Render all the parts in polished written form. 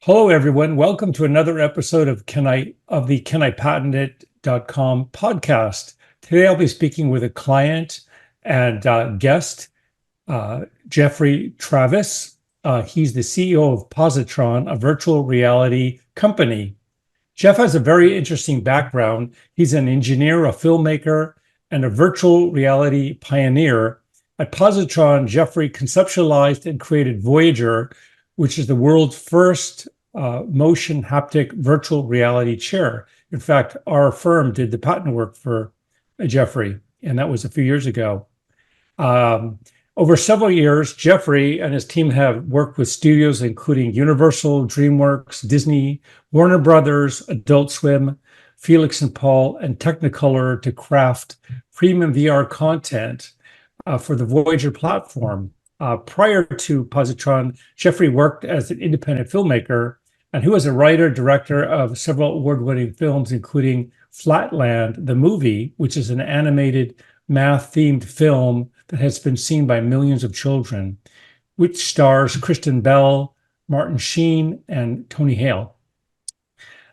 Hello, everyone. Welcome to another episode of the CanIPatentIt.com podcast. Today, I'll be speaking with a client and guest, Jeffrey Travis. He's the CEO of Positron, a virtual reality company. Jeff has a very interesting background. He's an engineer, a filmmaker, and a virtual reality pioneer. At Positron, Jeffrey conceptualized and created Voyager, which is the world's first motion haptic virtual reality chair. In fact, our firm did the patent work for Jeffrey, and that was a few years ago. Over several years, Jeffrey and his team have worked with studios including Universal, DreamWorks, Disney, Warner Brothers, Adult Swim, Felix and Paul, and Technicolor to craft premium VR content for the Voyager platform. Prior to Positron, Jeffrey worked as an independent filmmaker, and he was a writer, director of several award-winning films, including Flatland, the movie, which is an animated math-themed film that has been seen by millions of children, which stars Kristen Bell, Martin Sheen, and Tony Hale.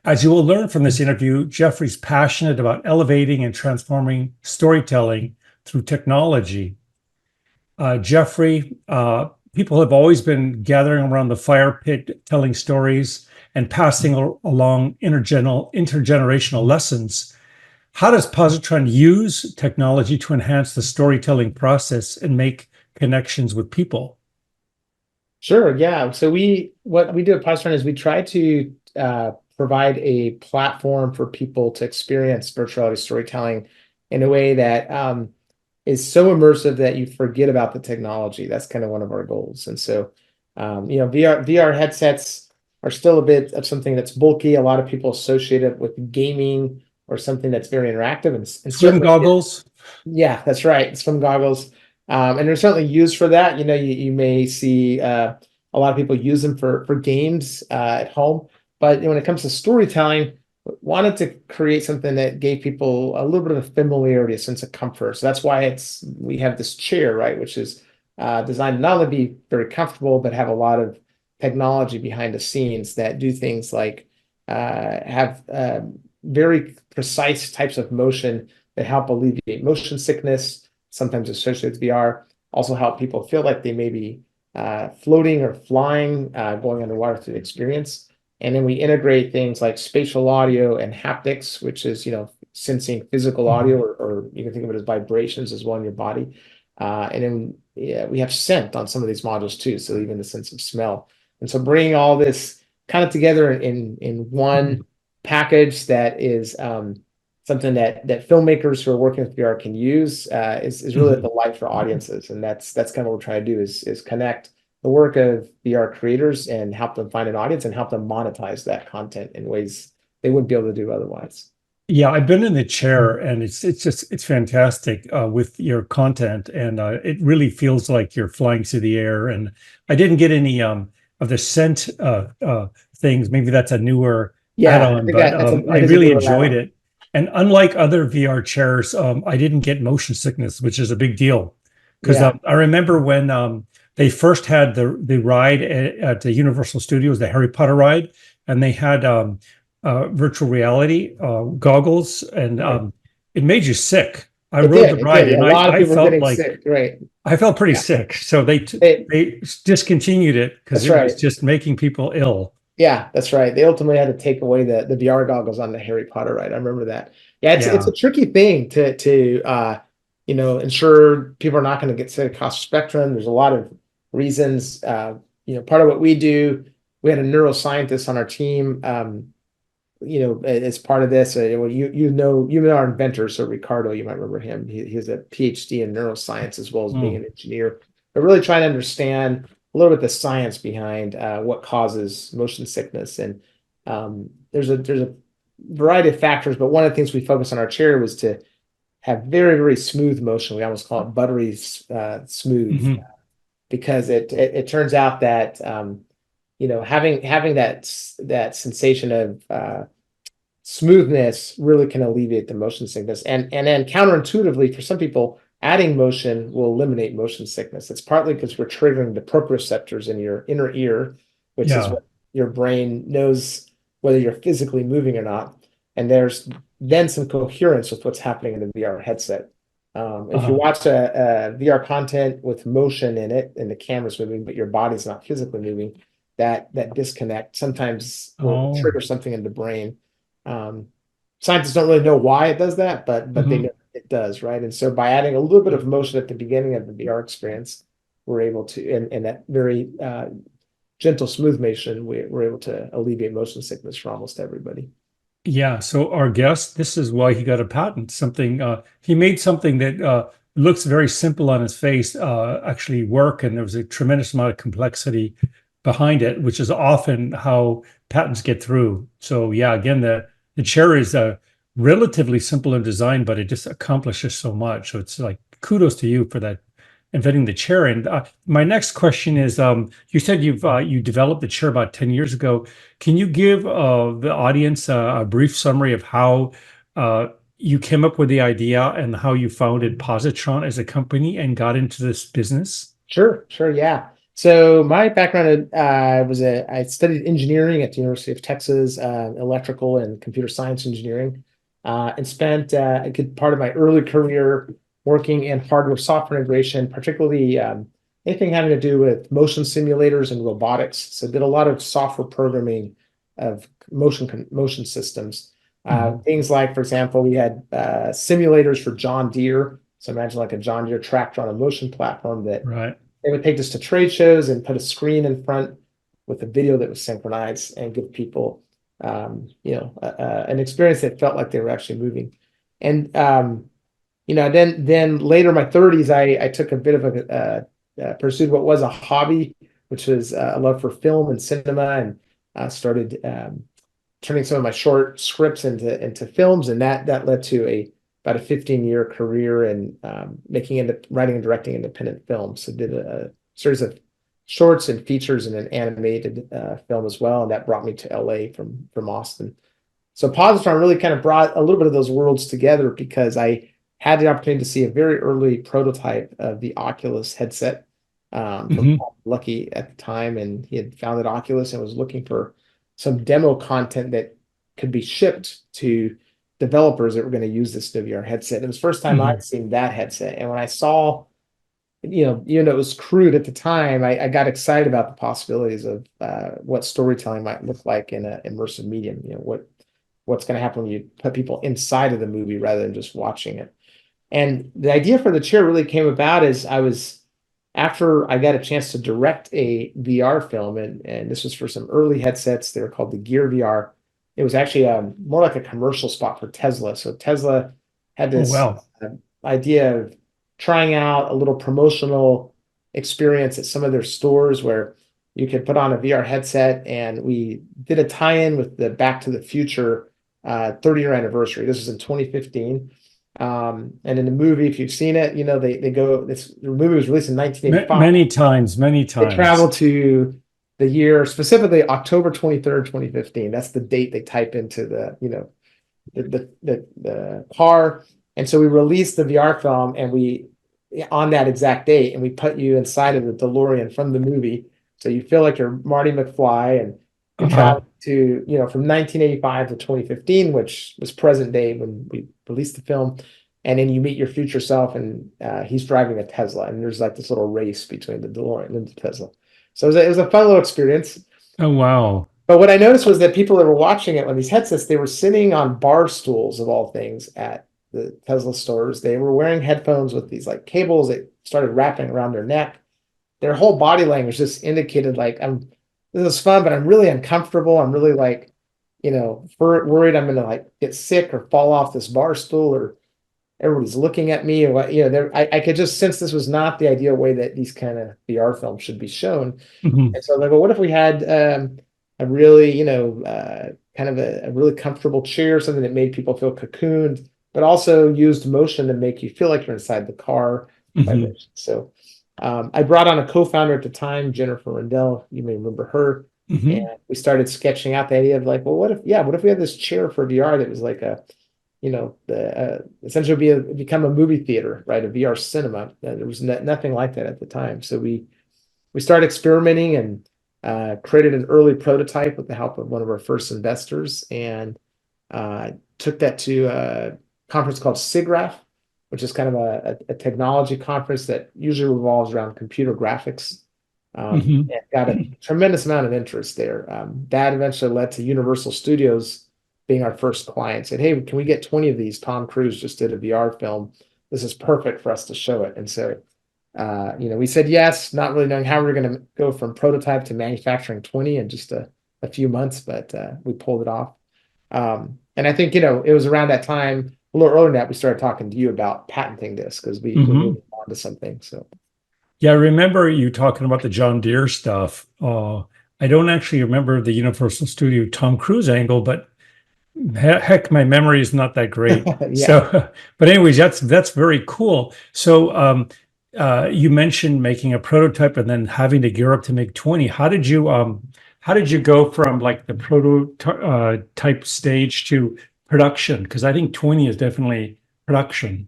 As you will learn from this interview, Jeffrey's passionate about elevating and transforming storytelling through technology. Jeffrey, people have always been gathering around the fire pit, telling stories and passing along intergenerational lessons. How does Positron use technology to enhance the storytelling process and make connections with people? Sure, yeah. So what we do at Positron is we try to provide a platform for people to experience virtual reality storytelling in a way that is so immersive that you forget about the technology. That's kind of one of our goals. And so, VR headsets are still a bit of something that's bulky. A lot of people associate it with gaming or something that's very interactive. And Swim goggles. Yeah, that's right. Swim goggles. And they're certainly used for that. You may see a lot of people use them for games at home. But when it comes to storytelling, wanted to create something that gave people a little bit of familiarity, a sense of comfort. So that's why we have this chair, right, which is designed to not only be very comfortable, but have a lot of technology behind the scenes that do things like have very precise types of motion that help alleviate motion sickness, sometimes associated with VR, also help people feel like they may be floating or flying, going underwater through the experience. And then we integrate things like spatial audio and haptics, which is, sensing physical audio, or you can think of it as vibrations as well in your body. And then we have scent on some of these modules too, so even the sense of smell. And so bringing all this kind of together in one package that is something that filmmakers who are working with VR can use is really the light for audiences. And that's kind of what we're trying to do is connect the work of VR creators and help them find an audience and help them monetize that content in ways they wouldn't be able to do otherwise. Yeah, I've been in the chair, and it's fantastic with your content, and it really feels like you're flying through the air. And I didn't get any of the scent things. Maybe that's a newer add-on, but I really enjoyed it. And unlike other VR chairs, I didn't get motion sickness, which is a big deal. Because I remember when they first had the ride at the Universal Studios, the Harry Potter ride, and they had virtual reality goggles, and it made you sick. I rode the ride, and I felt like sick, right? I felt pretty sick. So they discontinued it because it was just making people ill. Yeah, that's right. They ultimately had to take away the VR goggles on the Harry Potter ride. I remember that. Yeah, it's a tricky thing to ensure people are not going to get sick across the spectrum. There's a lot of reasons. Part of what we do, we had a neuroscientist on our team. As part of this, you know our inventor, so Ricardo, you might remember him. He has a PhD in neuroscience as well as being an engineer. But really trying to understand a little bit the science behind what causes motion sickness. And there's a variety of factors, but one of the things we focused on our chair was to have very, very smooth motion. We almost call it buttery smooth, because it turns out that having that sensation of smoothness really can alleviate the motion sickness. And then counterintuitively, for some people, adding motion will eliminate motion sickness. It's partly because we're triggering the proprioceptors in your inner ear, which is what your brain knows whether you're physically moving or not. And there's then some coherence with what's happening in the VR headset. If you Uh-huh. watch a VR content with motion in it and the camera's moving, but your body's not physically moving, that disconnect sometimes will Oh. trigger something in the brain. Um, Scientists don't really know why it does that, but they know Mhm. it does, right? And so by adding a little bit of motion at the beginning of the VR experience, we're able to, and that very gentle, smooth motion, we're able to alleviate motion sickness for almost everybody. Yeah, so our guest, this is why he got a patent. Something he made something that looks very simple on his face actually work, and there was a tremendous amount of complexity behind it, which is often how patents get through. So yeah, again, the chair is relatively simple in design, but it just accomplishes so much. So it's like kudos to you for that, inventing the chair. And my next question is, you said you developed the chair about 10 years ago. Can you give the audience a brief summary of how you came up with the idea and how you founded Positron as a company and got into this business? Sure, yeah. So my background I studied engineering at the University of Texas, electrical and computer science engineering, and spent a good part of my early career working in hardware software integration, particularly anything having to do with motion simulators and robotics. So did a lot of software programming of motion systems. Mhm. Things like, for example, we had simulators for John Deere. So imagine like a John Deere tractor on a motion platform that Right. they would take this to trade shows and put a screen in front with a video that was synchronized and give people, an experience that felt like they were actually moving. And then later in my 30s, I took a bit of pursued what was a hobby, which was a love for film and cinema, and started turning some of my short scripts into films, and that led to about a 15-year career in writing and directing independent films. So did a series of shorts and features and an animated film as well, and that brought me to LA from Austin. So Positron really kind of brought a little bit of those worlds together because I had the opportunity to see a very early prototype of the Oculus headset from Hmm. Paul Lucky at the time, and he had founded Oculus and was looking for some demo content that could be shipped to developers that were going to use this new VR headset. It was the first time Hmm. I'd seen that headset, and when I saw, even though it was crude at the time, I got excited about the possibilities of what storytelling might look like in an immersive medium. What's going to happen when you put people inside of the movie rather than just watching it. And the idea for the chair really came about as after I got a chance to direct a VR film, and this was for some early headsets. They were called the Gear VR. It was actually more like a commercial spot for Tesla. So Tesla had Oh, this wow. idea of trying out a little promotional experience at some of their stores where you could put on a VR headset, and we did a tie-in with the Back to the Future 30-year anniversary. This was in 2015. And in the movie, if you've seen it, the movie was released in 1985. Many times, many They travel times. to the year, specifically October 23rd, 2015. That's the date they type into the car. And so we released the VR film, and we on that exact date, and we put you inside of the DeLorean from the movie. So you feel like you're Marty McFly, and you're Uh-huh. traveling to, from 1985 to 2015, which was present day when we released the film. And then you meet your future self, and he's driving a Tesla, and there's like this little race between the DeLorean and the Tesla. So it was a fun little experience. Oh, wow. But what I noticed was that people that were watching it on these headsets, they were sitting on bar stools of all things at the Tesla stores. They were wearing headphones with these like cables that started wrapping around their neck. Their whole body language just indicated like, this is fun, but I'm really uncomfortable. I'm really like, worried I'm gonna like get sick or fall off this bar stool, or everybody's looking at me, or what, I could just sense this was not the ideal way that these kind of VR films should be shown. Hmm. And so I'm like, well, what if we had a really, kind of a really comfortable chair, something that made people feel cocooned, but also used motion to make you feel like you're inside the car by Hmm. motion. So I brought on a co-founder at the time, Jennifer Rendell. You may remember her. And Hmm. we started sketching out the idea of like, well, what if we had this chair for VR that was like essentially become a movie theater, right? A VR cinema. There was nothing like that at the time. So we started experimenting, and created an early prototype with the help of one of our first investors, and took that to a conference called SIGGRAPH, which is kind of a technology conference that usually revolves around computer graphics. Hmm. And got a tremendous amount of interest there. That eventually led to Universal Studios being our first client. Said, "Hey, can we get 20 of these? Tom Cruise just did a VR film. This is perfect for us to show it." And so, we said yes, not really knowing how we were going to go from prototype to manufacturing 20 in just a few months, but we pulled it off. And I think, it was around that time, a little earlier than that, we started talking to you about patenting this because we're Hmm. moving on to something. So. Yeah, I remember you talking about the John Deere stuff. I don't actually remember the Universal Studio Tom Cruise angle, but heck, my memory is not that great. Yeah. So, but anyways, that's very cool. So, you mentioned making a prototype and then having to gear up to make 20. How did you go from like the prototype stage to production? Because I think 20 is definitely production.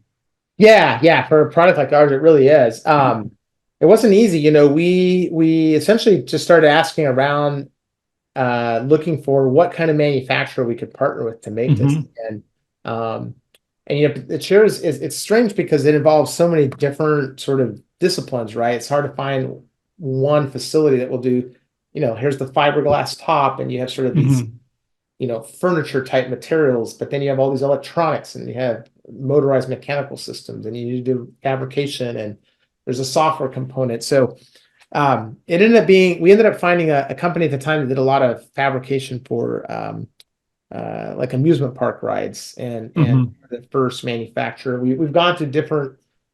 Yeah. For a product like ours, it really is. It wasn't easy. We essentially just started asking around, looking for what kind of manufacturer we could partner with to make this. Hmm. Um, and it shares it's strange because it involves so many different sort of disciplines, right? It's hard to find one facility that will do, here's the fiberglass top, and you have sort of these, Hmm. furniture type materials, but then you have all these electronics, and you have motorized mechanical systems, and you need to do fabrication, and there's a software component. So we ended up finding a company at the time that did a lot of fabrication for like amusement park rides, and Hmm. the first manufacturer. We've gone to different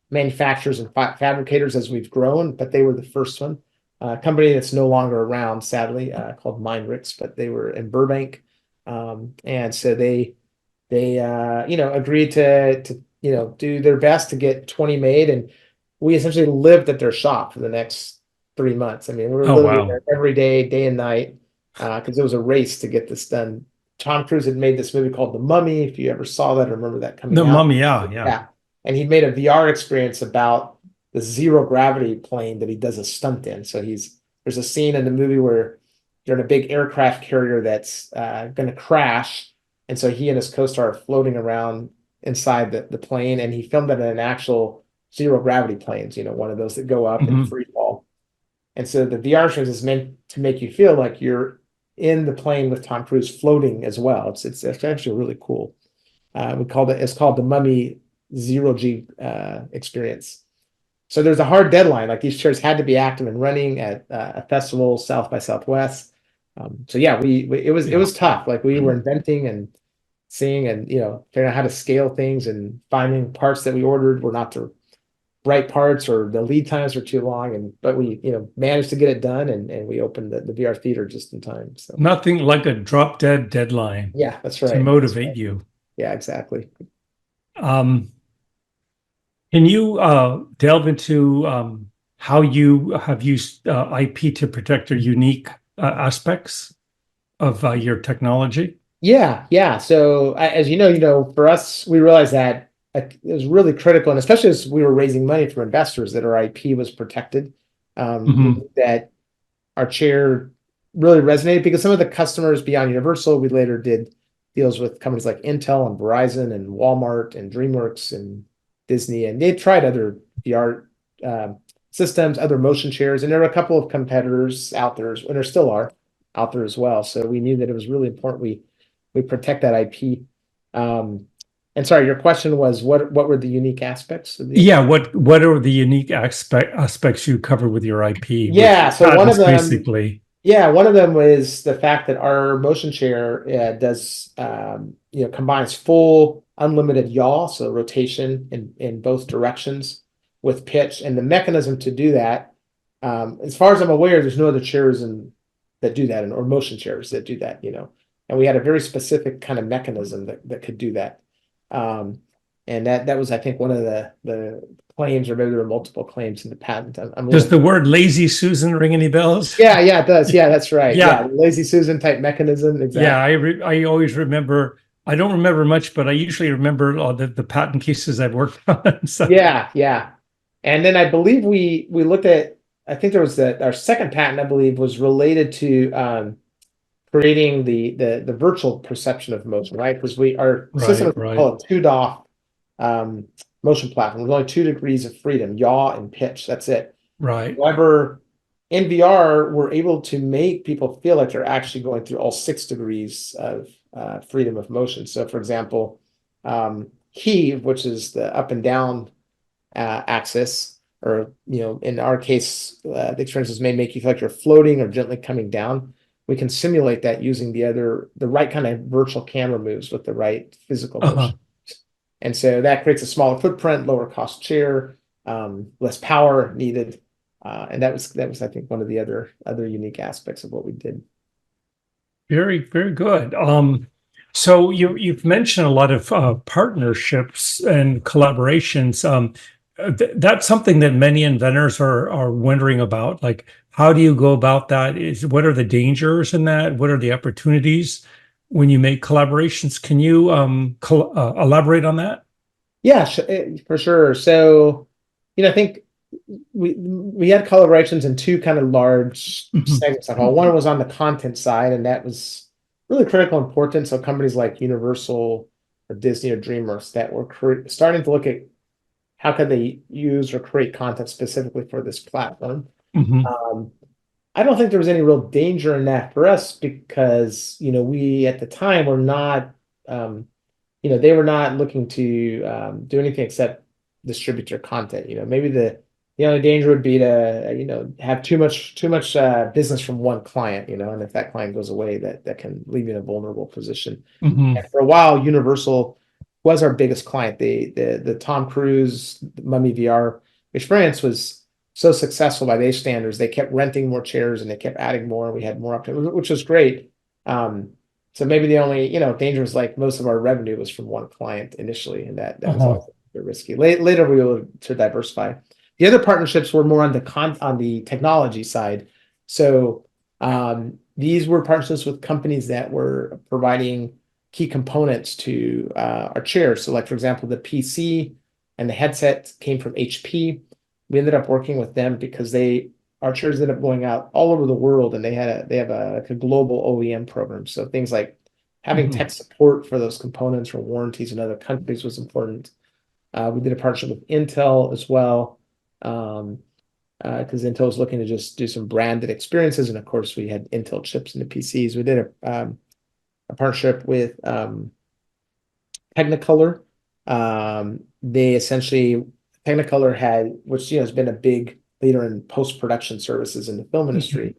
manufacturers and fabricators as we've grown, but they were the first one. A company that's no longer around, sadly, called Mindrix, but they were in Burbank. And so they agreed to do their best to get 20 made, and we essentially lived at their shop for the next 3 months. I mean, we were Oh, literally wow. there every day and night, because it was a race to get this done. Tom Cruise had made this movie called The Mummy. If you ever saw that or remember that coming The out. mummy, yeah. Yeah. And he made a VR experience about the zero gravity plane that he does a stunt in. So there's a scene in the movie where you're in a big aircraft carrier that's going to crash. And so he and his co-star are floating around inside the plane, and he filmed it in an actual zero gravity planes, one of those that go up and Hmm. free fall. And so the VR experience is meant to make you feel like you're in the plane with Tom Cruise floating as well. It's actually really cool. It's called the Mummy Zero G experience. So there's a hard deadline. Like these chairs had to be active and running at a festival, South by Southwest. So yeah, it Yeah. was tough. Like we were inventing and seeing, and figuring out how to scale things, and finding parts that we ordered were not the right parts, or the lead times were too long. But we managed to get it done, and we opened the VR theater just in time. So Nothing like a drop dead deadline yeah, that's to right. That's motivate right. you. Yeah, exactly. Um, can you delve into how you have used IP to protect your unique aspects of your technology? Yeah. So as for us, we realized that it was really critical, and especially as we were raising money for investors, that our IP was protected. Hmm. That our chair really resonated because some of the customers beyond Universal, we later did deals with companies like Intel and Verizon and Walmart and DreamWorks and Disney, and they tried other VR systems, other motion chairs, and there were a couple of competitors out there, and there still are out there as well. So we knew that it was really important we protect that IP. And sorry, your question was what were the unique aspects of the IP? Yeah, what are the unique aspects you cover with your IP, with Yeah, so one of patents, them, basically? yeah, one of them was the fact that our motion chair does, combines full unlimited yaw, so rotation in both directions with pitch, and the mechanism to do that. As far as I'm aware, there's no other chairs that do that, or motion chairs that do that. And we had a very specific kind of mechanism that could do that. And that was, I think, one of the claims, or maybe there were multiple claims in the patent. I'm a Does little. the word lazy Susan ring any bells? Yeah, it does. Yeah, that's right. Yeah, Yeah, the lazy Susan type mechanism. yeah. Exactly. I always remember. I don't remember much, but I usually remember all the patent cases I've worked on. So, Yeah. And then I believe we looked at I think there was our second patent, I believe, was related to creating the virtual perception of motion, right? Because our system Right, is right, called a two-DOF motion platform. There's only 2 degrees of freedom, yaw and pitch. That's it. right. However, in VR, we're able to make people feel like they're actually going through all 6 degrees of freedom of motion. So, for example, heave, which is the up and down axis, or in our case, the experiences may make you feel like you're floating or gently coming down. We can simulate that using the right kind of virtual camera moves with the right physical Uh-huh. motion. And so that creates a smaller footprint, lower cost chair, less power needed. And that was I think one of the other unique aspects of what we did. Very, very good. So you've mentioned a lot of partnerships and collaborations. That's something that many inventors are wondering about. Like, how do you go about that? What are the dangers in that? What are the opportunities when you make collaborations? Can you elaborate on that? Yeah, for sure. So, I think we had collaborations in two kind of large Mhm. segments. One was on the content side, and that was really critical importance. So companies like Universal or Disney or DreamWorks that were starting to look at how could they use or create content specifically for this platform. Mhm. Um, I don't think there was any real danger in that for us because, we at the time were not, they were not looking to do anything except distribute your content. Maybe the only danger would be to, have too much business from one client, and if that client goes away, that can leave you in a vulnerable position. Mhm. And for a while, Universal was our biggest client. The Tom Cruise Mummy VR experience was so successful by their standards. They kept renting more chairs and they kept adding more, and we had more options, which was great. So maybe the only, danger was like most of our revenue was from one client initially, and that was Uh-huh. always a bit risky. Later we were able to diversify. The other partnerships were more on the technology side. So these were partnerships with companies that were providing key components to our chairs. So, like for example, the PC and the headset came from HP. We ended up working with them because our chairs ended up going out all over the world, and they have like a global OEM program. So things like having Mhm. tech support for those components or warranties in other countries was important. We did a partnership with Intel as well, because Intel was looking to just do some branded experiences, and of course we had Intel chips in the PCs. We did a partnership with Technicolor. They essentially Technicolor had, which has been a big leader in post-production services in the film Mhm. industry,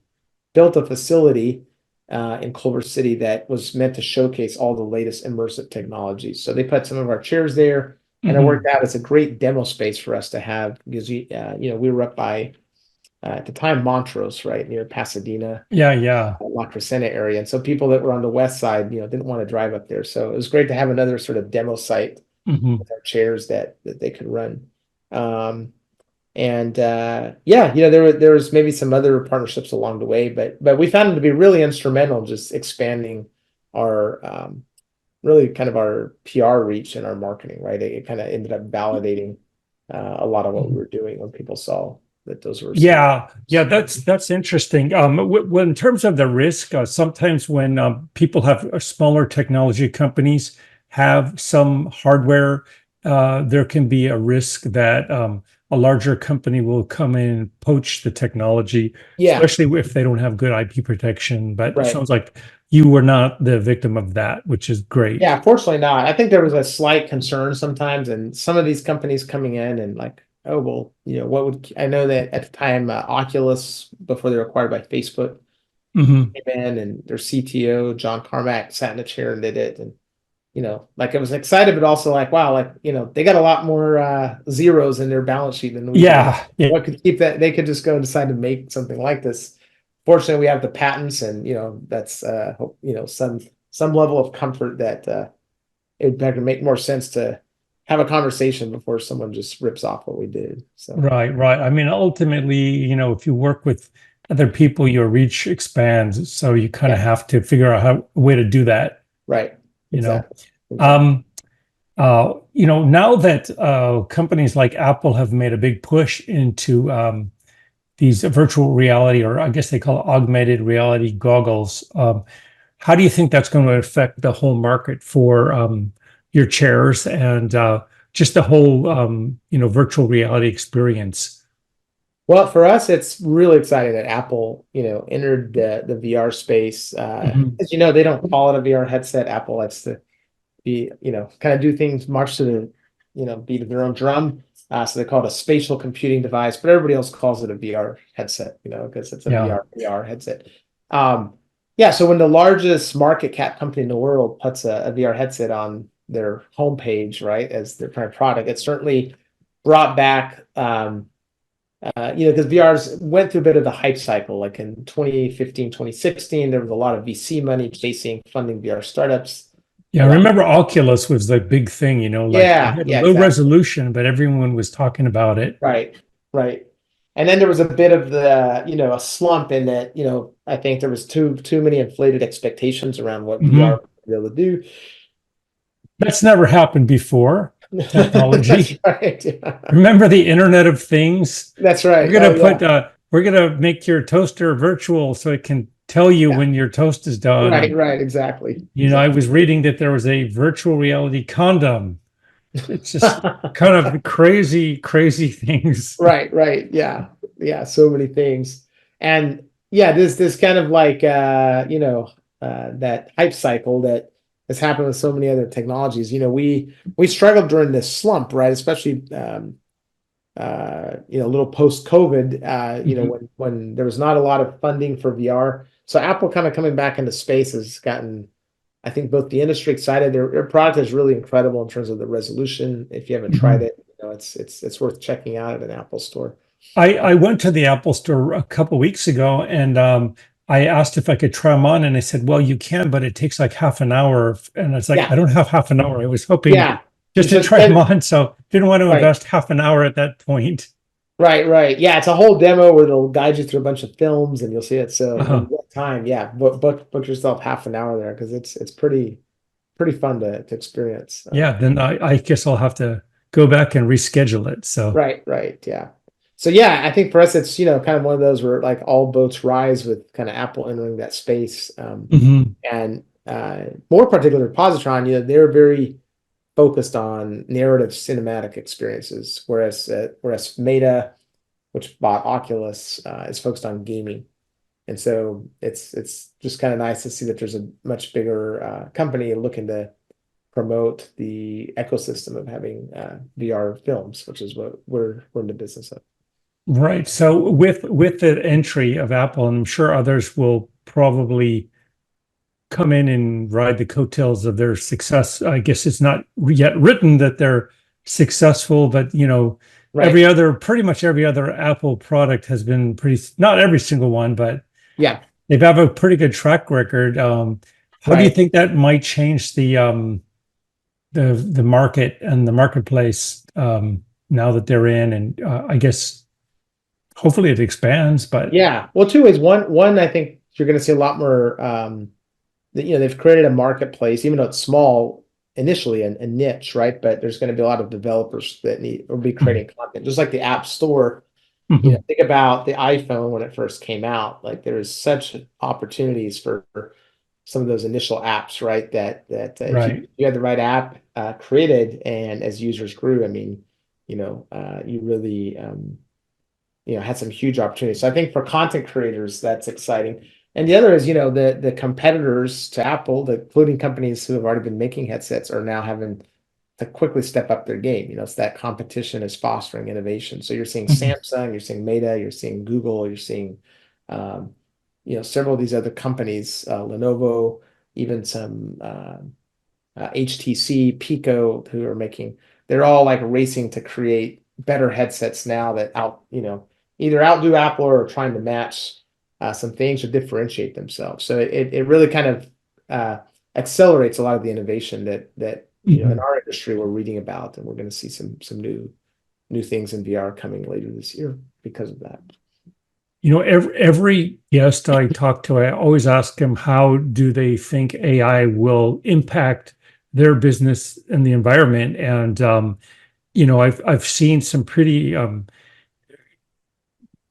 built a facility in Culver City that was meant to showcase all the latest immersive technologies. So they put some of our chairs there, and it worked Mhm. out as a great demo space for us to have because we were up by at the time Montrose, right near Pasadena, Yeah, yeah. La Crescenta area. And so people that were on the west side, didn't want to drive up there. So it was great to have another sort of demo site Mhm. with our chairs that they could run. And yeah, there was maybe some other partnerships along the way, but we found them to be really instrumental, just expanding our really kind of our PR reach and our marketing, right? It kind of ended up validating a lot of what we Mhm. were doing when people saw that those were some. Yeah, yeah, that's interesting. Well, in terms of the risk, sometimes when people have smaller technology companies have some hardware, there can be a risk that a larger company will come in and poach the technology, Yeah, especially if they don't have good IP protection. But it right. sounds like you were not the victim of that, which is great. Yeah, fortunately not. I think there was a slight concern sometimes, and some of these companies coming in and like, oh well, what would I know that at the time Oculus before they were acquired by Facebook Hmm. came in, and their CTO John Carmack sat in a chair and did it, and like I was excited, but also like wow, like they got a lot more zeros in their balance sheet than we do. Yeah, yeah, What could keep that? They could just go and decide to make something like this. Fortunately, we have the patents, and that's some level of comfort that it would better make more sense to have a conversation before someone just rips off what we did. So right, right. I mean, ultimately, if you work with other people, your reach expands. So you kind of yeah, have to figure out a way to do that, right, you know. exactly, exactly. Um, now that companies like Apple have made a big push into these virtual reality, or I guess they call it augmented reality goggles. How do you think that's going to affect the whole market for your chairs and just the whole virtual reality experience? Well, for us, it's really exciting that Apple, entered the VR space. Mhm. As you know, they don't call it a VR headset. Apple likes to be, kind of do things march to the, beat of their own drum. So they call it a spatial computing device, but everybody else calls it a VR headset, because it's a Yeah. VR headset. Um, yeah, so when the largest market cap company in the world puts a VR headset on their homepage, right, as their prime product, it certainly brought back, because VRs went through a bit of the hype cycle. Like in 2015, 2016, there was a lot of VC money chasing funding VR startups. Yeah, I A lot. remember Oculus was the big thing, like it Yeah, had a yeah, low exactly. resolution, but everyone was talking about it. Right, right. And then there was a bit of the, a slump in that, I think there was too many inflated expectations around what VR Mhm. would be able to do. That's never happened before, That's technology. right. Yeah. Remember the Internet of Things? That's We're right. Oh gonna yeah. put we're gonna make your toaster virtual so it can tell you Yeah. when your toast is done. Right, And right, exactly. I Exactly. was reading that there was a virtual reality condom. It's just kind of crazy, crazy things. Right, right. Yeah. Yeah, so many things. And yeah, this kind of like that hype cycle that has happened with so many other technologies. We struggled during this slump, right? Especially a little post-COVID, Mhm. when there was not a lot of funding for VR. So Apple kind of coming back into space has gotten, I think, both the industry excited. Their product is really incredible in terms of the resolution. If you haven't tried Mhm. it, it's worth checking out at an Apple store. I went to the Apple store a couple weeks ago and I asked if I could try them on, and they said, "Well, you can, but it takes like half an hour." And it's like, Yeah, I don't have half an hour. I was hoping yeah. just to So try them on, so didn't want to right, invest half an hour at that point. right. Yeah, it's a whole demo where they'll guide you through a bunch of films, and you'll see it. So when Uh-huh. you get time, yeah, book yourself half an hour there because it's pretty fun to experience. Yeah, then I guess I'll have to go back and reschedule it. So, Right, yeah. So yeah, I think for us it's kind of one of those where like all boats rise with kind of Apple entering that space, mhm. and more particular Positron, they're very focused on narrative cinematic experiences, whereas Meta, which bought Oculus, is focused on gaming. And so it's just kind of nice to see that there's a much bigger company looking to promote the ecosystem of having VR films, which is what we're in the business of. Right. So with the entry of Apple, and I'm sure others will probably come in and ride the coattails of their success. I guess it's not yet written that they're successful, but Right. pretty much every other Apple product has been pretty, not every single one, but Yeah. they have a pretty good track record. How do you Right. think that might change the market and the marketplace now that they're in? And I guess hopefully it expands, but Yeah. Well, two ways. One, I think you're going to see a lot more. They've created a marketplace, even though it's small initially and niche, right? But there's going to be a lot of developers that need or be Mhm. creating content, just like the App Store. Mhm. Think about the iPhone when it first came out. Like there's such opportunities for some of those initial apps, right? That if Right. you had the right app created, and as users grew, I mean, you really had some huge opportunities. So I think for content creators, that's exciting. And the other is, the competitors to Apple, including companies who have already been making headsets, are now having to quickly step up their game. It's that competition is fostering innovation. So you're seeing Mhm. Samsung, you're seeing Meta, you're seeing Google, you're seeing um, several of these other companies, Lenovo, even some HTC, Pico, who are making, they're all like racing to create better headsets now that either outdo Apple or are trying to match some things or differentiate themselves. So it really kind of accelerates a lot of the innovation that in Mhm. our industry we're reading about, and we're going to see some new things in VR coming later this year because of that. Every guest I talk to, I always ask them how do they think AI will impact their business and the environment. And I've seen some pretty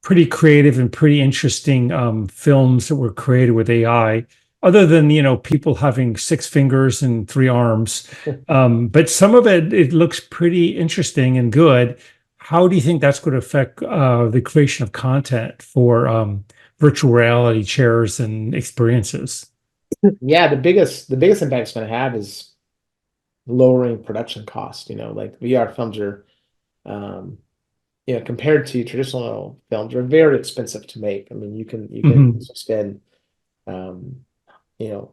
pretty creative and pretty interesting films that were created with AI, other than, people having six fingers and three arms. But some of it looks pretty interesting and good. How do you think that's going to affect the creation of content for virtual reality chairs and experiences? Yeah, the biggest impact it's going to have is lowering production cost. Like VR films are, um, compared to traditional films, are very expensive to make. I mean, you can Hmm. spend, um,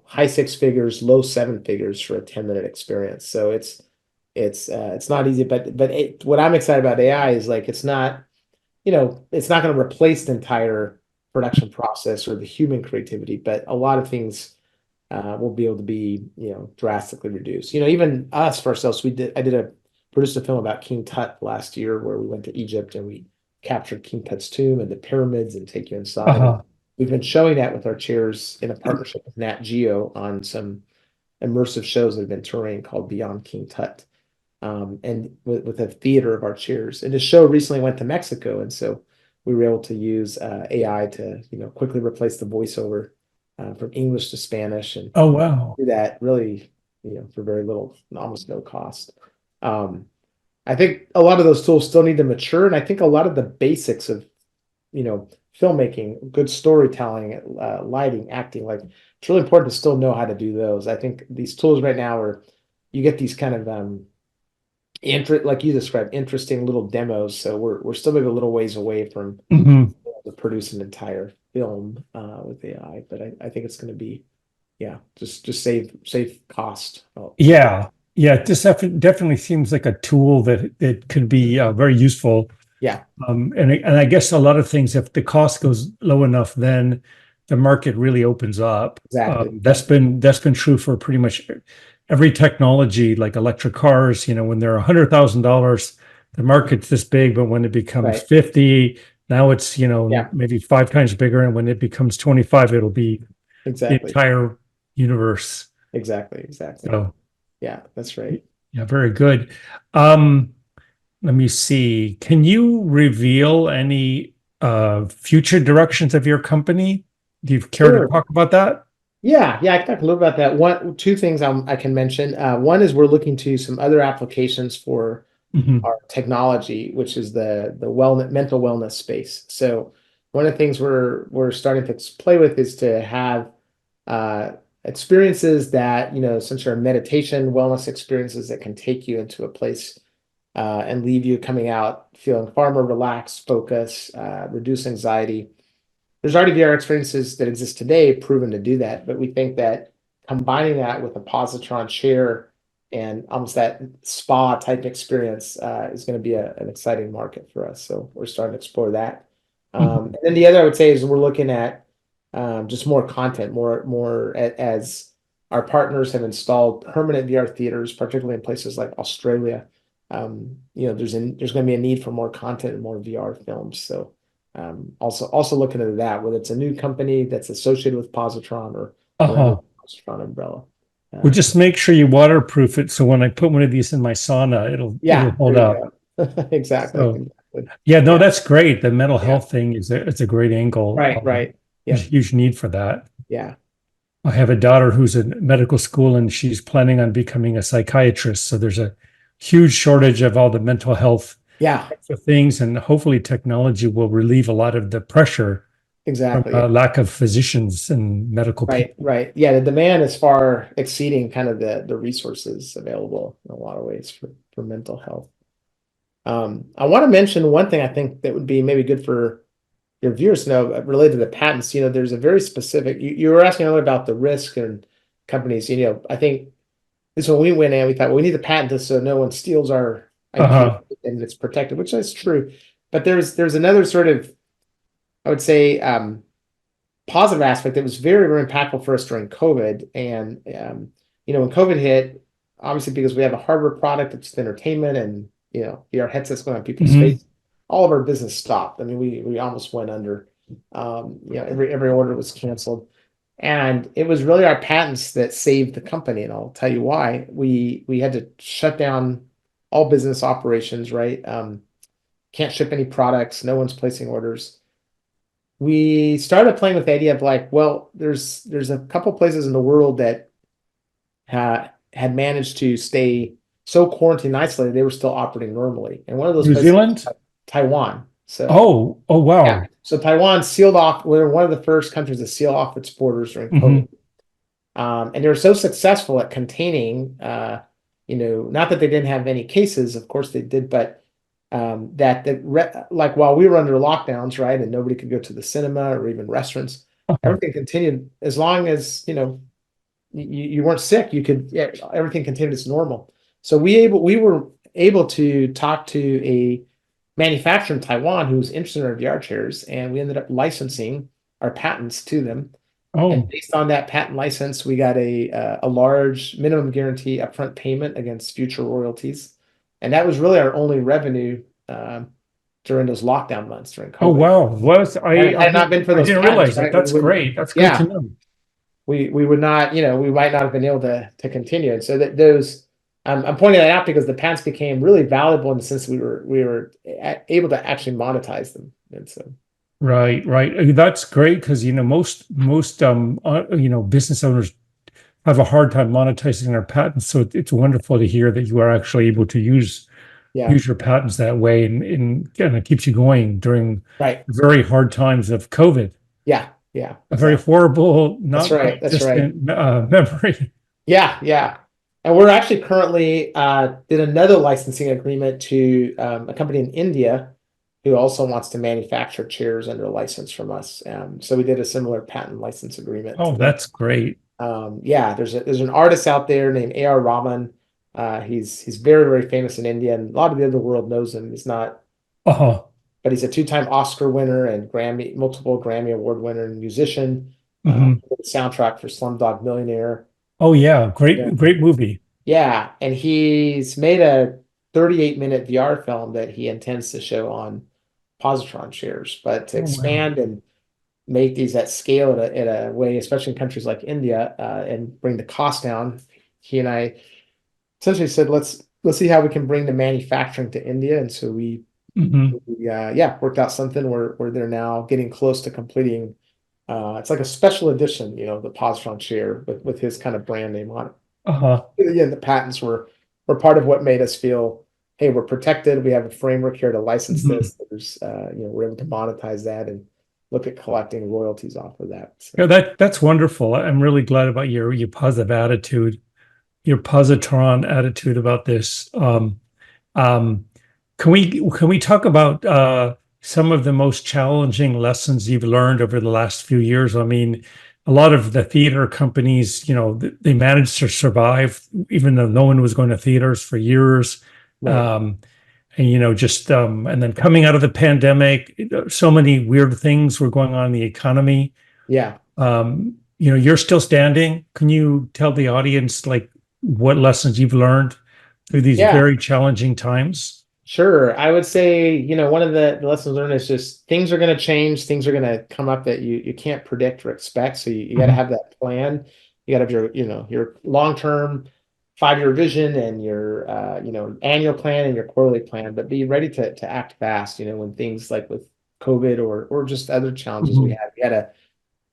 high six figures, low seven figures for a 10-minute experience. So it's not easy. But what I'm excited about AI is like it's not going to replace the entire production process or the human creativity, but a lot of things will be able to be, drastically reduced. Even us for ourselves, produced a film about King Tut last year where we went to Egypt and we captured King Tut's tomb and the pyramids and take you inside. And Uh-huh. we've been showing that with our chairs in a partnership with Nat Geo on some immersive shows that have been touring called Beyond King Tut. And with a theater of our chairs. And the show recently went to Mexico, and so we were able to use AI to quickly replace the voiceover from English to Spanish, and Oh, wow. do that really for very little, almost no cost. Um, I think a lot of those tools still need to mature, and I think a lot of the basics of you know filmmaking, good storytelling, lighting, acting, like it's really important to still know how to do those. I think these tools right now are you get these kind of like you described, interesting little demos. So we're still maybe a little ways away from Hmm. to produce an entire film with AI, but I think it's going to be, yeah, just save cost. Yeah. Yeah. This definitely seems like a tool that it could be very useful. Yeah, And I guess a lot of things, if the cost goes low enough, then the market really opens up. exactly. That's been true for pretty much every technology, like electric cars. When they're $100,000, the market's this big, but when it becomes Right. 50, now it's Yeah, maybe five times bigger, and when it becomes 25, it'll be the exactly. entire universe. Exactly. So Yeah, that's right. yeah, very good. Um, Let me see. Can you reveal any future directions of your company? Do you care to Sure. talk about that? Yeah, I can talk a little about that. Two things I can mention. One is we're looking to some other applications for Hmm. our technology, which is the mental wellness space. So one of the things we're starting to play with is to have uh, experiences that essentially are meditation wellness experiences that can take you into a place and leave you coming out feeling far more relaxed, focused, reduce anxiety. There's already VR experiences that exist today proven to do that, but we think that combining that with a positron chair and almost that spa type experience is going to be an exciting market for us. So we're starting to explore that. Hmm. And then the other I would say is we're looking at just more content, as our partners have installed permanent VR theaters, particularly in places like Australia. There's going to be a need for more content and more VR films. So also looking into that, whether it's a new company that's associated with Positron or under Uh-huh. the Positron umbrella. Well, Uh, just make sure you waterproof it so when I put one of these in my sauna, it'll yeah, hold there you up. go. Exactly. So Exactly. yeah, no, Yeah. that's great. The mental Yeah. health thing it's a great angle. Right. Right. There's a Yep. huge need for that. Yeah. I have a daughter who's in medical school and she's planning on becoming a psychiatrist. So there's a huge shortage of all the mental health Yeah. types of things, and hopefully technology will relieve a lot of the pressure from Exactly. Yeah. lack of physicians and medical Right. people. Right. Yeah. The demand is far exceeding kind of the resources available in a lot of ways for mental health. I want to mention one thing I think that would be maybe good for your viewers to know related to the patents. There's a very specific, you were asking earlier about the risk and companies, I think this when we went in, we thought, well, we need to patent this so no one steals our IP Uh-huh. and it's protected, which is true. But there's another sort of, I would say, positive aspect that was very, very impactful for us during COVID. And when COVID hit, obviously because we have a hardware product that's entertainment and VR headsets going on people's Hmm. face, all of our business stopped. I mean, we almost went under. Every order was canceled. And it was really our patents that saved the company, and I'll tell you why. We had to shut down all business operations, right? Can't ship any products, no one's placing orders. we started playing with the idea of like, well, there's a couple places in the world that had managed to stay so quarantined isolated they were still operating normally, and one of those New places Zealand? was Taiwan. So Oh, yeah, wow. so Taiwan sealed off. We're one of the first countries to seal off its borders during COVID. Hmm. And they were so successful at containing, not that they didn't have any cases, of course they did, but like while we were under lockdowns, right, and nobody could go to the cinema or even restaurants, Uh-huh. everything continued as long as you weren't sick. You could, yeah, everything continued as normal. So we were able to talk to a manufacturer in Taiwan who was interested in our VR chairs, and we ended up licensing our patents to them. And Oh, based on that patent license, we got a large minimum guarantee upfront payment against future royalties. And that was really our only revenue during those lockdown months during oh, COVID. wow. Was I, Had I it not been for I those didn't patents, realize that. right? We That's wouldn't, great. That's great to yeah, know. we would not, we might not have been able to continue. And so that those, I'm pointing that out because the patents became really valuable in the sense we were able to actually monetize them. And so, Right, right. That's great because most business owners have a hard time monetizing their patents. So it's wonderful to hear that you are actually able to yeah, use your patents that way, and it keeps you going during right. very hard times of COVID. Yeah, yeah, A very exactly. horrible, That's not right. very That's right. distant memory. Yeah, yeah. And we're actually currently did another licensing agreement to a company in India who also wants to manufacture chairs under a license from us. So we did a similar patent license agreement to Oh, them. that's great. Yeah, there's an artist out there named A.R. Rahman. He's very, very famous in India, and a lot of the other world knows him. He's not, Uh-huh. but he's a two-time Oscar winner and multiple Grammy Award winner and musician. Hmm. Did the soundtrack for Slumdog Millionaire. Oh, yeah. Great movie. Yeah, and he's made a 38-minute VR film that he intends to show on Positron shares. But to Oh, wow. expand and make these at scale at a way, especially in countries like India, and bring the cost down, he and I essentially said, let's see how we can bring the manufacturing to India. And so Hmm. yeah, worked out something where they're now getting close to completing. It's like a special edition, the Positron share with his kind of brand name on it. Uh-huh. Again, the patents were part of what made us feel, hey, we're protected. We have a framework here to license Hmm. this. We're able to monetize that and look at collecting royalties off of that. Yeah, So that's wonderful. I'm really glad about your positive attitude, your positron attitude about this. Um, can we talk about some of the most challenging lessons you've learned over the last few years? I mean, a lot of the theater companies, they managed to survive even though no one was going to theaters for years. right. Um, and just and then coming out of the pandemic, so many weird things were going on in the economy. Yeah. You're still standing. Can you tell the audience like what lessons you've learned through these Yeah. very challenging times? Sure. I would say, one of the lessons learned is just things are going to change. Things are going to come up that you can't predict or expect. So you got to Mhm. have that plan. You got to have your long-term 5-year vision and your, annual plan and your quarterly plan, but be ready to act fast, when things like with COVID or just other challenges we Mhm. had. We had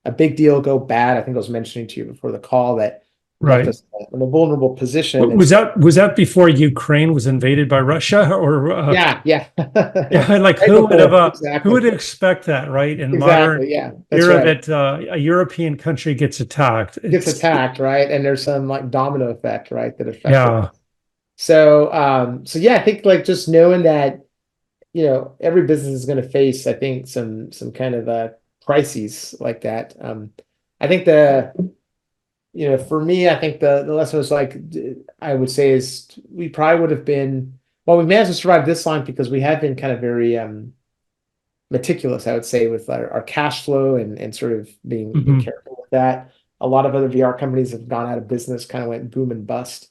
a big deal go bad. I think I was mentioning to you before the call that left Right. us in a vulnerable position. And Was that before Ukraine was invaded by Russia, or yeah, yeah. yeah, like Right before. who Exactly. would expect that, right? In modern Exactly. Yeah, that's era right. that a European country gets attacked. Gets It's attacked, right? And there's some like domino effect, right, that affected. yeah. So yeah, I think like just knowing that, every business is going to face, I think, some kind of crises like that. I think for me, I think the lesson was like I would say is we probably would have been well, we managed to survive this long because we had been kind of very meticulous, I would say, with our cash flow and sort of being Hmm. careful with that. A lot of other VR companies have gone out of business, kind of went boom and bust.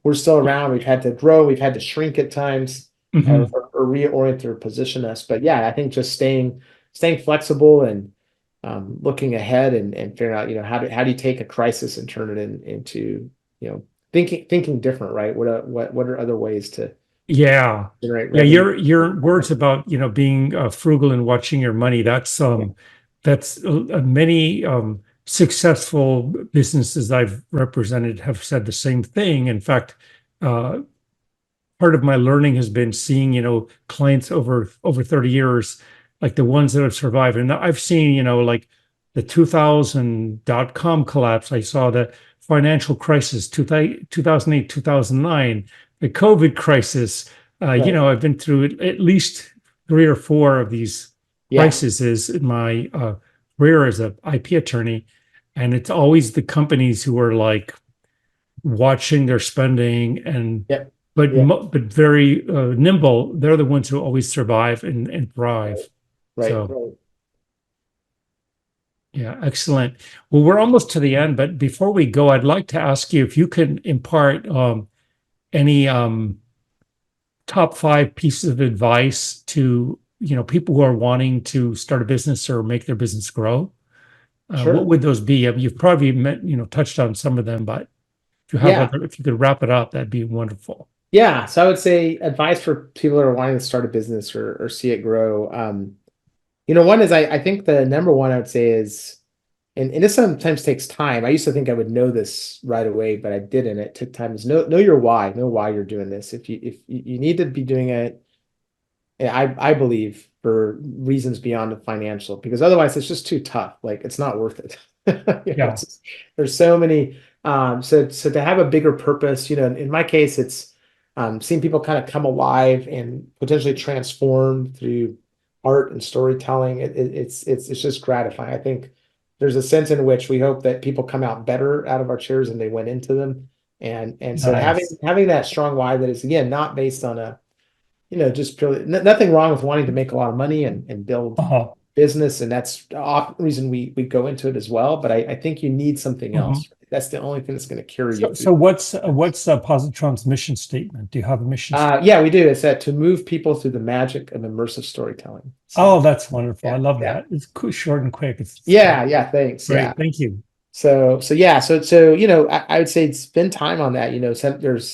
We're still around. We've had to grow. We've had to shrink at times, Hmm. or reorient or position us. But yeah, I think just staying flexible and looking ahead and figuring out, how do you take a crisis and turn it into, thinking different, right? What are other ways to Yeah. generate Yeah, revenue. your words about, being frugal and watching your money, that's many successful businesses I've represented have said the same thing. In fact, uh, part of my learning has been seeing, clients over 30 years, like the ones that have survived. And I've seen, like the 2000.com collapse. I saw the financial crisis, 2008, 2009, the COVID crisis. Right. I've been through at least three or four of these Yeah. crises in my career as an IP attorney. And it's always the companies who are like watching their spending and Yep. but Yeah. but very nimble. They're the ones who always survive and Right. thrive. Right. So Right. yeah, excellent. Well, we're almost to the end, but before we go, I'd like to ask you if you can impart any top five pieces of advice to people who are wanting to start a business or make their business grow. What Sure. would those be? I mean, you've probably touched on some of them, but Yeah. if you could wrap it up, that'd be wonderful. Yeah. So I would say advice for people that are wanting to start a business or see it grow. One is I think the number one I would say is, and this sometimes takes time. I used to think I would know this right away, but I didn't. It took time. Is know your why. Know why you're doing this. If you need to be doing it, yeah, I believe for reasons beyond the financial, because otherwise it's just too tough. Like it's not worth it. Yeah. There's so many. So to have a bigger purpose, in my case, it's seeing people kind of come alive and potentially transform through art and storytelling. It's just gratifying. I think there's a sense in which we hope that people come out better out of our chairs than they went into them. And so having Nice. having that strong why that is again not based on a just purely nothing wrong with wanting to make a lot of money and build Uh-huh. business, and that's the reason we go into it as well. But I think you need something Mhm. else. That's the only thing that's going to carry you So, through. so what's Positron's mission statement? Do you have a mission statement? Yeah, we do. It's that to move people through the magic of immersive storytelling. So Oh, that's wonderful. I yeah, love yeah, that. It's short and quick. It's yeah. Thanks. Yeah. great. Thank you. So yeah. So I would say spend time on that.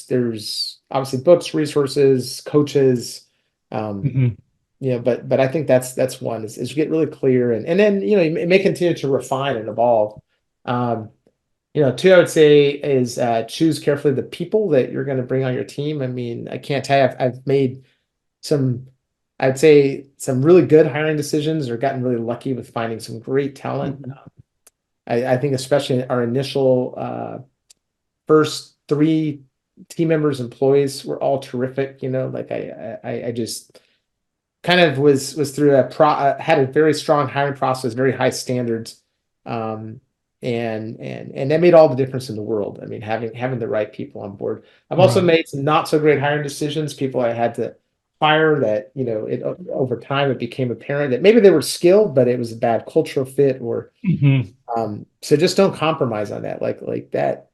There's obviously books, resources, coaches. Um, Hmm. but I think that's one is get really clear, and then you may continue to refine and evolve. Um, two I would say is choose carefully the people that you're going to bring on your team. I mean, I can't tell you, I've made some, I'd say some really good hiring decisions or gotten really lucky with finding some great talent. Hmm. I think especially our initial first three team members, employees were all terrific. Like I just kind of was through had a very strong hiring process, very high standards, um, and that made all the difference in the world. I mean, having the right people on board. I've also Right. made some not so great hiring decisions. People I had to fire that over time it became apparent that maybe they were skilled, but it was a bad cultural fit, or Hmm. so just don't compromise on that. Like that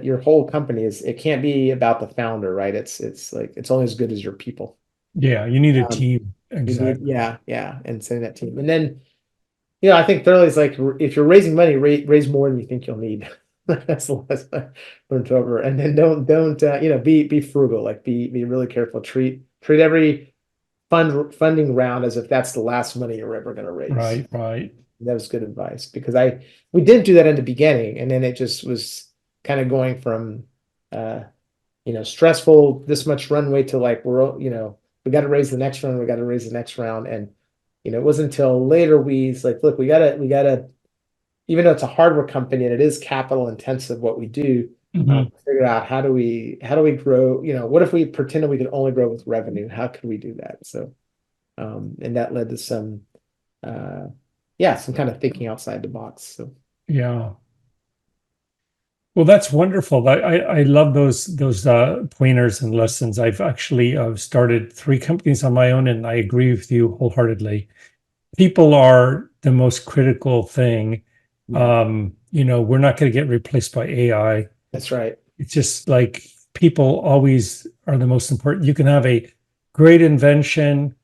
your whole company it can't be about the founder, right? It's like it's only as good as your people. Yeah, you need a Um, team. you need, Exactly. yeah, and setting that team. And then, I think thirdly is like if you're raising money, raise more than you think you'll need. That's the last I learned over. And then don't be frugal. Like be really careful. Treat every funding round as if that's the last money you're ever going to raise. Right, right. That was good advice because we didn't do that in the beginning, and then it just was kind of going from uh stressful, this much runway to like, we got to raise the next round, we got to raise the next round. And, it wasn't until later it's like, look, we got to, even though it's a hardware company and it is capital intensive, what we do, Hmm. figure out how do we grow, what if we pretended we could only grow with revenue? How could we do that? So, and that led to uh, some kind of thinking outside the box. So, Yeah. Well, that's wonderful. I love those pointers and lessons. I've actually started three companies on my own, and I agree with you wholeheartedly. People are the most critical thing. yeah, We're not going to get replaced by AI. that's right. It's just like people always are the most important. You can have a great invention,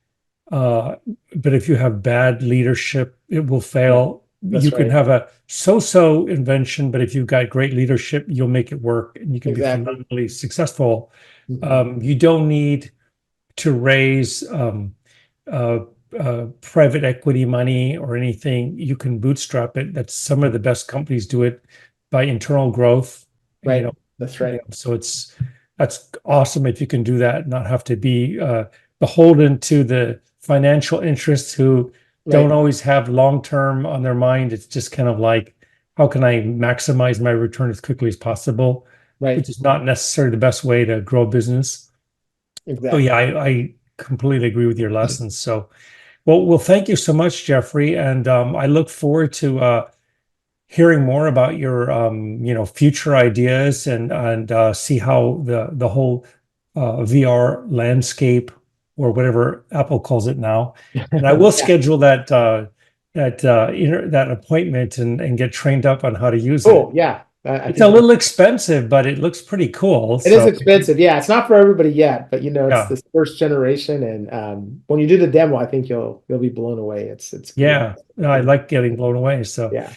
uh, but if you have bad leadership, it will Yeah, fail. You that's can right. have a so-so invention, but if you've got great leadership, you'll make it work and you can be Exactly. phenomenally successful. Mhm. You don't need to raise private equity money or anything, you can bootstrap it. That's some of the best companies do it by internal growth. Right. That's right. So that's awesome if you can do that, not have to be beholden to the financial interests who don't Right. always have long term on their mind. It's just kind of like, how can I maximize my return as quickly as possible, Right. which is not necessarily the best way to grow a business. So yeah, Exactly. I completely agree with your lessons. So well, thank you so much, Jeffrey, and I look forward to hearing more about your future ideas and see how the whole VR landscape or whatever Apple calls it now. And I will Yeah. schedule that appointment and get trained up on how to use it. Cool. Yeah. I It's a think little expensive, but it looks pretty cool. it is So expensive. Yeah. It's not for everybody yet, but it's yeah, this first generation. And when you do the demo, I think you'll be blown away. It's cool. yeah, I like getting blown away. So. Yeah.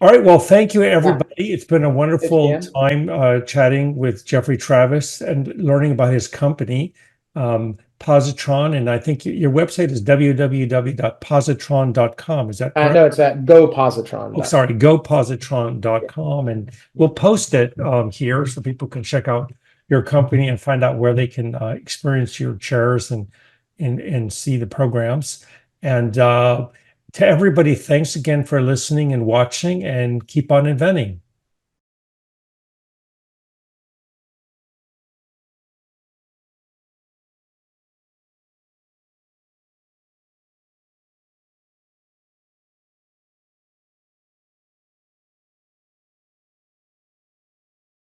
All right. Well, thank you, Yeah. everybody. It's been a Thanks, wonderful Jan. time chatting with Jeffrey Travis and learning about his company, Positron. And I think your website is www.positron.com. Is that correct? No, it's at Oh, gopositron.com. sorry, gopositron.com. And we'll post it here so people can check out your company and find out where they can experience your chairs and see the programs. And to everybody, thanks again for listening and watching, and keep on inventing.